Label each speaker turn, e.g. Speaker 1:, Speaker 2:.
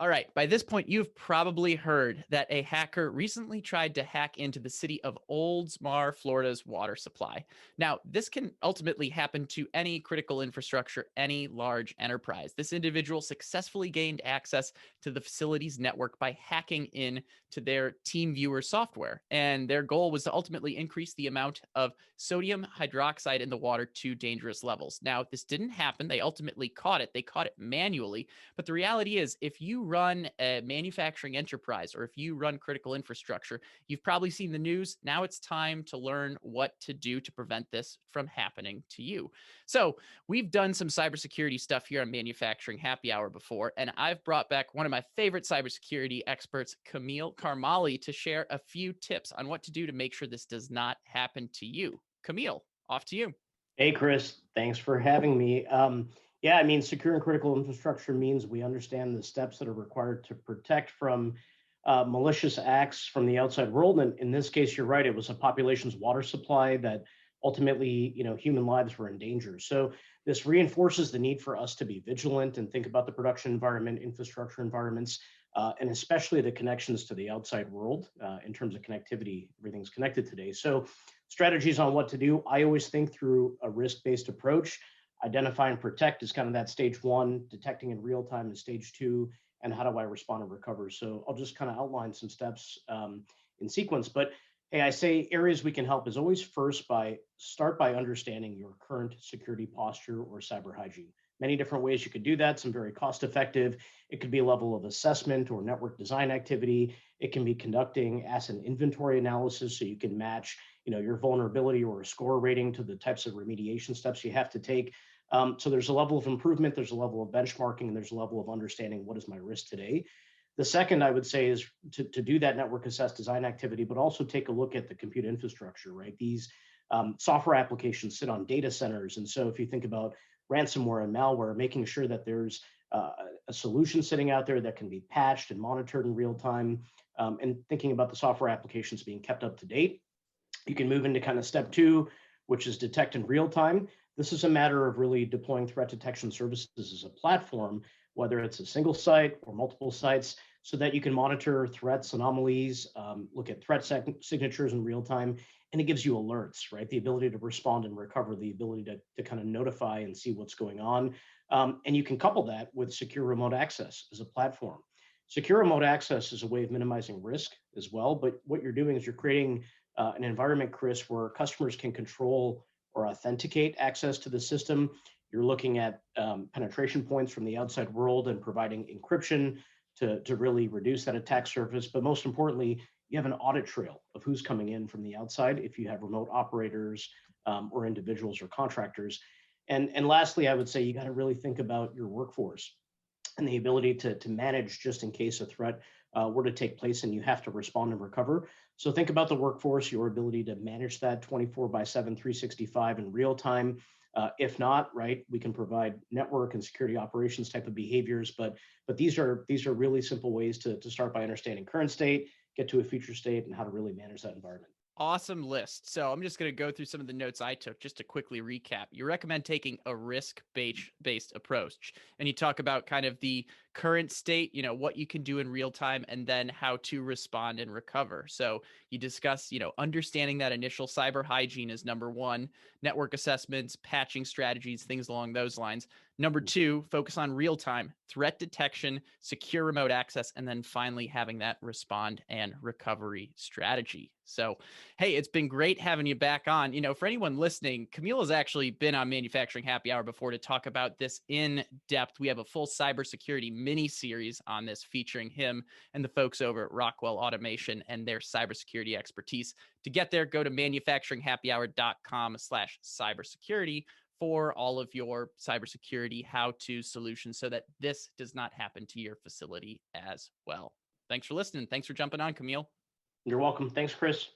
Speaker 1: All right, by this point, you've probably heard that a hacker recently tried to hack into the city of Oldsmar, Florida's water supply. Now, this can ultimately happen to any critical infrastructure, any large enterprise. This individual successfully gained access to the facility's network by hacking in to their TeamViewer software. And their goal was to ultimately increase the amount of sodium hydroxide in the water to dangerous levels. Now, this didn't happen. They ultimately caught it. They caught it manually, but the reality is, if you run a manufacturing enterprise or if you run critical infrastructure, you've probably seen the news. Now it's time to learn what to do to prevent this from happening to you. So, we've done some cybersecurity stuff here on Manufacturing Happy Hour before, and I've brought back one of my favorite cybersecurity experts, Kamil Karmali, to share a few tips on what to do to make sure this does not happen to you. Kamil, off to you.
Speaker 2: Hey, Chris, thanks for having me. Yeah, I mean, securing critical infrastructure means we understand the steps that are required to protect from malicious acts from the outside world. And in this case, you're right; it was a population's water supply that ultimately, human lives were in danger. So this reinforces the need for us to be vigilant and think about the production environment, infrastructure environments, and especially the connections to the outside world in terms of connectivity. Everything's connected today. So strategies on what to do. I always think through a risk-based approach. Identify and protect is kind of that stage one, detecting in real time is stage two, and how do I respond and recover? So I'll just kind of outline some steps in sequence. But hey, I say areas we can help is always first by start by understanding your current security posture or cyber hygiene. Many different ways you could do that, some very cost effective. It could be a level of assessment or network design activity. It can be conducting asset inventory analysis so you can match your vulnerability or a score rating to the types of remediation steps you have to take. So there's a level of improvement, there's a level of benchmarking, and there's a level of understanding what is my risk today. The second I would say is to do that network assess design activity, but also take a look at the compute infrastructure, right? These software applications sit on data centers. And so if you think about ransomware and malware, making sure that there's a solution sitting out there that can be patched and monitored in real time, and thinking about the software applications being kept up to date. You can move into kind of step two, which is detect in real time. This is a matter of really deploying threat detection services as a platform, whether it's a single site or multiple sites, so that you can monitor threats, anomalies, look at threat signatures in real time, and it gives you alerts, right? The ability to respond and recover, the ability to kind of notify and see what's going on. And you can couple that with secure remote access as a platform. Secure remote access is a way of minimizing risk as well, but what you're doing is you're creating an environment, Chris, where customers can control or authenticate access to the system. You're looking at penetration points from the outside world and providing encryption to really reduce that attack surface. But most importantly, you have an audit trail of who's coming in from the outside if you have remote operators or individuals or contractors. And lastly, I would say you got to really think about your workforce and the ability to manage just in case a threat were to take place and you have to respond and recover. So think about the workforce, your ability to manage that 24/7, 365 in real time. If not, right, we can provide network and security operations type of behaviors, but these are really simple ways to start by understanding current state, get to a future state, and how to really manage that environment.
Speaker 1: Awesome list. So I'm just going to go through some of the notes I took just to quickly recap. You recommend taking a risk-based approach, and you talk about kind of the current state, what you can do in real time, and then how to respond and recover. So you discuss, understanding that initial cyber hygiene is number one, network assessments, patching strategies, things along those lines. Number two, focus on real time threat detection, secure remote access, and then finally having that respond and recovery strategy. So, hey, it's been great having you back on. For anyone listening, Kamil has actually been on Manufacturing Happy Hour before to talk about this in depth. We have a full cybersecurity mini series on this featuring him and the folks over at Rockwell Automation and their cybersecurity expertise. To get there, go to manufacturinghappyhour.com/cybersecurity for all of your cybersecurity how-to solutions so that this does not happen to your facility as well. Thanks for listening. Thanks for jumping on, Kamil.
Speaker 2: You're welcome. Thanks, Chris.